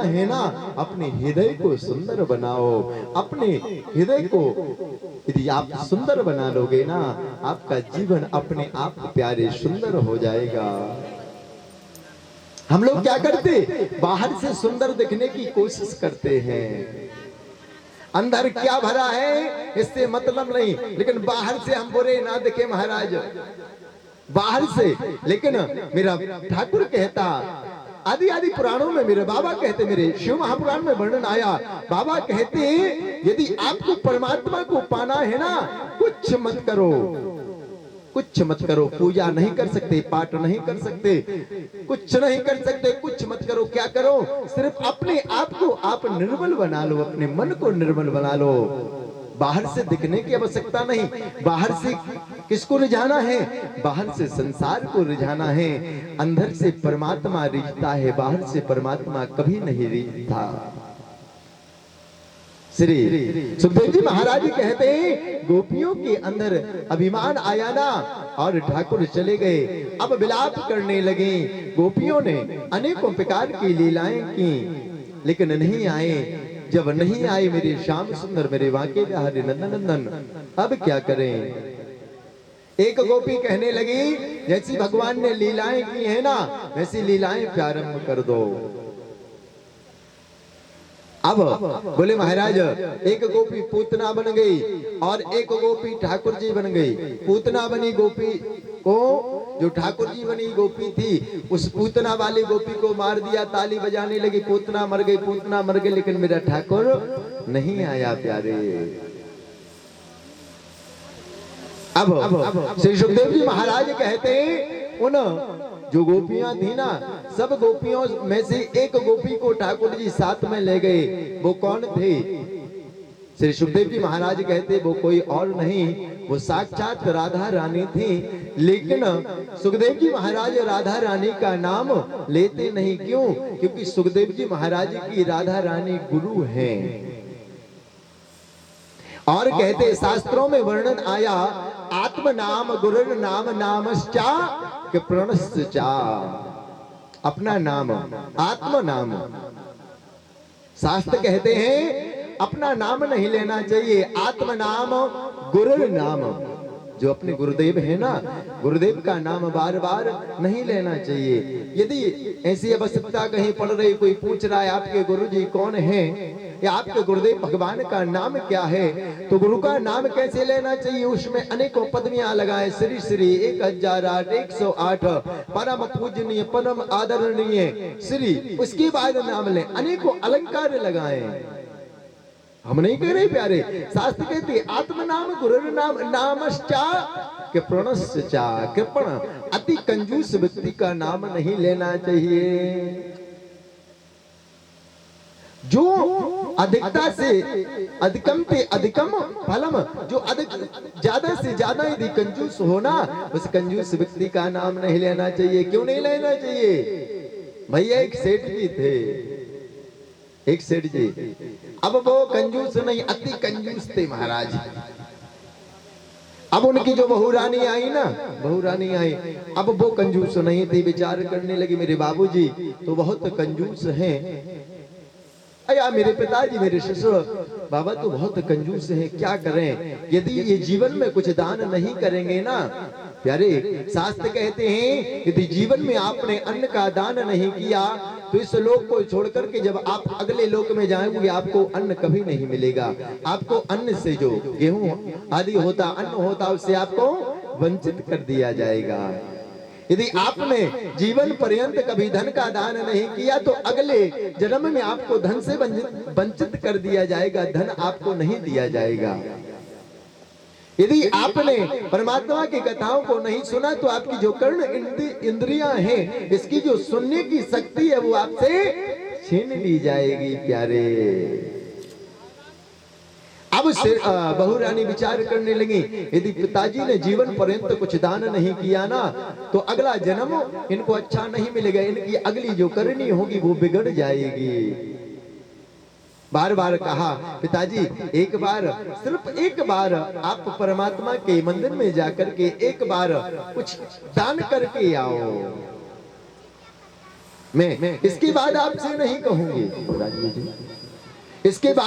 है ना, अपने हृदय को सुंदर बनाओ। अपने हृदय को यदि आप सुंदर बना लोगे ना, आपका जीवन अपने आप प्यारे सुंदर हो जाएगा। हम लोग क्या करते, बाहर से सुंदर दिखने की कोशिश करते हैं, अंदर क्या भरा है इससे मतलब नहीं। लेकिन बाहर से हम बुरे ना दिखे महाराज, बाहर से। लेकिन मेरा ठाकुर कहता, आदि आदि पुराणों में मेरे बाबा कहते, मेरे शिव महापुराण में वर्णन आया, बाबा कहते यदि आपको परमात्मा को पाना है ना, कुछ मत करो, कुछ मत करो। पूजा नहीं कर सकते, पाठ नहीं कर सकते, कुछ नहीं कर सकते, कुछ मत करो। क्या करो, सिर्फ अपने आप को आप निर्मल बना लो, अपने मन को निर्मल बना लो। बाहर से दिखने की आवश्यकता नहीं। बाहर से किसको रिझाना है, बाहर से संसार को रिझाना है। अंदर से परमात्मा रिझता है, बाहर से परमात्मा कभी नहीं रिझता। श्री सुखदेव जी महाराज कहते हैं, गोपियों के अंदर अभिमान आया ना और ठाकुर चले गए। अब विलाप करने लगे। गोपियों ने अनेकों प्रकार की लीलाएं की, लेकिन नहीं आए। जब नहीं आए मेरे श्याम सुंदर, मेरे वाके बिहारी नंदन नंदन, अब क्या करें। एक गोपी कहने लगी, जैसी भगवान ने लीलाएं की है ना, वैसी लीलाएं प्रारंभ कर दो। अब बोले महाराज, एक गोपी पूतना बन गई और एक गोपी ठाकुर जी बन गई। पूतना बनी गोपी को, जो ठाकुर जी बनी गोपी थी, उस पूतना वाली गोपी को मार दिया, ताली बजाने लगी, पूतना मर गई, पूतना मर गई, लेकिन मेरा ठाकुर नहीं आया प्यारे। अब श्री सुखदेव जी महाराज कहते हैं, उन जो गोपियां थी ना, सब गोपियों में से एक गोपी को ठाकुर जी साथ में ले गए। वो कौन थे, श्री सुखदेव जी महाराज कहते, वो कोई और नहीं, वो साक्षात राधा रानी थी। लेकिन सुखदेव जी महाराज राधा रानी का नाम लेते नहीं। क्यों? क्योंकि सुखदेव जी महाराज की राधा रानी गुरु हैं। और कहते, शास्त्रों में वर्णन आया, आत्म नाम गुरुर नाम नामश्चा कि प्रणश्चा। अपना नाम, आत्म नाम। शास्त्र कहते हैं अपना नाम नहीं लेना चाहिए, आत्म नाम गुरुर नाम। जो अपने गुरुदेव है ना, गुरुदेव का नाम बार बार नहीं लेना चाहिए। यदि ऐसी अवस्था कहीं पड़ रही, कोई पूछ रहा है आपके गुरुजी कौन है या आपके गुरुदेव भगवान का नाम क्या है, तो गुरु का नाम कैसे लेना चाहिए। उसमें अनेकों पदवियां लगाए, श्री श्री 1008 108, परम पूजनीय परम आदरणीय श्री, उसके बाद नाम ले, अनेकों अलंकार लगाए। हम नहीं कह रहे प्यारे, शास्त्र कहते आत्म नाम गुरु नाम नामश्चा कि प्रणश्चा। कृपण अति कंजूस व्यक्ति का नाम नहीं लेना चाहिए। जो अधिकता से अधिकम ते अधिकम फलम, जो अधिक ज्यादा से ज्यादा यदि कंजूस होना, उस कंजूस व्यक्ति का नाम नहीं लेना चाहिए। क्यों नहीं लेना चाहिए भैया? एक सेठ जी थे, एक सेठ जी, अब वो कंजूस नहीं, अति कंजूस थे महाराज। अब उनकी जो बहू रानी आई ना, बहू रानी आई, अब वो कंजूस नहीं थी। विचार करने लगी, मेरे बाबूजी तो बहुत कंजूस हैं, अया मेरे पिताजी, मेरे ससुर बाबा तो बहुत कंजूस हैं, क्या करें। यदि ये जीवन में कुछ दान नहीं करेंगे ना प्यारे, शास्त्र कहते हैं यदि जीवन में आपने अन्न का दान नहीं किया तो इस लोक को छोड़कर के जब आप अगले लोक में जाएंगे, आपको अन्न कभी नहीं मिलेगा। आपको अन्न से, जो गेहूं आदि होता, अन्न होता, उससे आपको वंचित कर दिया जाएगा। यदि आपने जीवन पर्यंत कभी धन का दान नहीं किया तो अगले जन्म में आपको धन से वंचित कर दिया जाएगा, धन आपको नहीं दिया जाएगा। यदि आपने परमात्मा की कथाओं को नहीं सुना तो आपकी जो कर्ण इंद्रियां हैं, इसकी जो सुनने की शक्ति है, वो आपसे छीन ली जाएगी प्यारे। अब बहू रानी विचार करने लगी, यदि पिताजी ने जीवन पर्यंत कुछ दान नहीं किया ना तो अगला जन्म इनको अच्छा नहीं मिलेगा, इनकी अगली जो करनी होगी वो बिगड़ जाएगी। बार बार कहा, पिताजी एक बार, सिर्फ एक बार आप परमात्मा के मंदिर में जाकर के एक बार कुछ दान करके आओ। मैं इसके बाद आपसे नहीं कहूंगी राजीव जी, इसके बाद